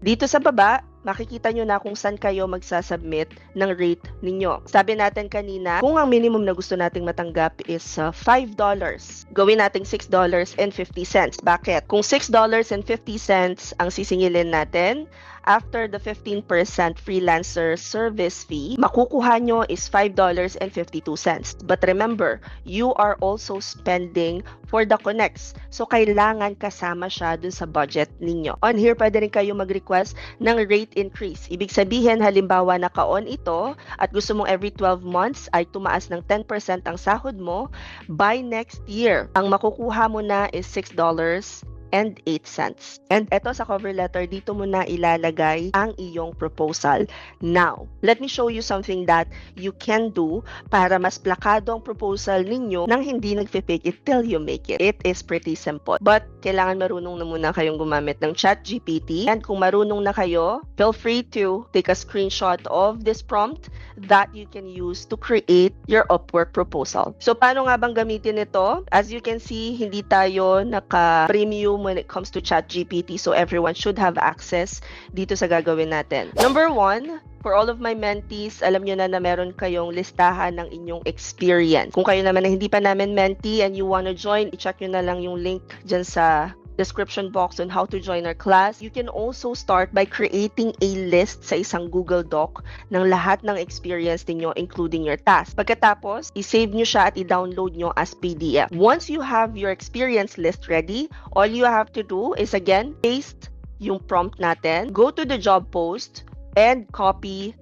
Dito sa baba, makikita nyo na kung saan kayo magsasubmit ng rate ninyo. Sabi natin kanina, kung ang minimum na gusto nating matanggap is $5, gawin nating $6.50. Bakit? Kung $6.50 ang sisingilin natin, after the 15% freelancer service fee, makukuha nyo is $5.52. But remember, you are also spending for the connects. So, kailangan kasama siya dun sa budget ninyo. On here, pwede rin kayo mag-request ng rate increase. Ibig sabihin, halimbawa naka-on ito at gusto mong every 12 months ay tumaas ng 10% ang sahod mo, by next year, ang makukuha mo na is $6.08. And eto sa cover letter, dito mo na ilalagay ang iyong proposal. Now, let me show you something that you can do para mas plakado ang proposal ninyo nang hindi nag-fake it till you make it. It is pretty simple. But, kailangan marunong na muna kayong gumamit ng ChatGPT. And kung marunong na kayo, feel free to take a screenshot of this prompt that you can use to create your Upwork proposal. So, paano nga bang gamitin ito? As you can see, hindi tayo naka-premium when it comes to ChatGPT, so everyone should have access dito sa gagawin natin. Number 1, for all of my mentees, alam nyo na meron kayong listahan ng inyong experience. Kung kayo naman na hindi pa namin mentee and you wanna join, i-check nyo na lang yung link dyan sa description box on how to join our class. You can also start by creating a list sa isang Google Doc ng lahat ng experience ninyo, including your task. Pagkatapos, i-save nyo siya at i-download nyo as PDF. Once you have your experience list ready, all you have to do is again, paste yung prompt natin, go to the job post, and copy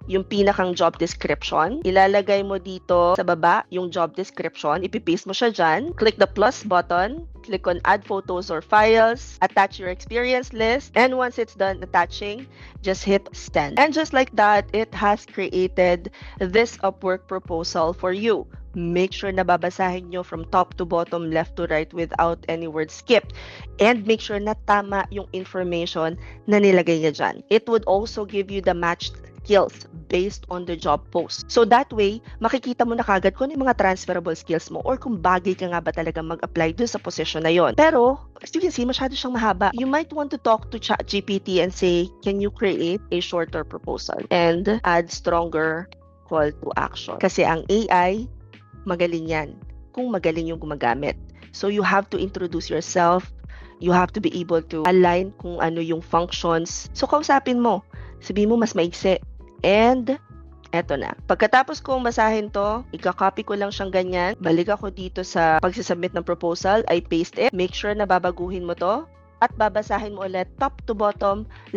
yung pinakang job description. Ilalagay mo dito sa baba yung job description. Ipipaste mo siya dyan. Click the plus button. Click on add photos or files. Attach your experience list. And once it's done attaching, just hit send. And just like that, it has created this Upwork proposal for you. Make sure na babasahin nyo from top to bottom, left to right without any word skipped. And make sure na tama yung information na nilagay niya dyan. It would also give you the matched skills based on the job post. So that way, makikita mo na kagad kung yung mga transferable skills mo or kung bagay ka nga ba talaga mag-apply dun sa position na yon. Pero, as you can see, masyado siyang mahaba. You might want to talk to ChatGPT and say, can you create a shorter proposal and add stronger call to action? Kasi ang AI, magaling yan kung magaling yung gumagamit. So you have to introduce yourself. You have to be able to align kung ano yung functions. So kausapin mo. Sabihin mo mas maigsi. And eto na. Pagkatapos kong basahin to, ika-copy ko lang siyang ganyan. Balik ako dito sa pagsisubmit ng proposal. I paste it. Make sure na babaguhin mo to. At babasahin mo ulit top to bottom, left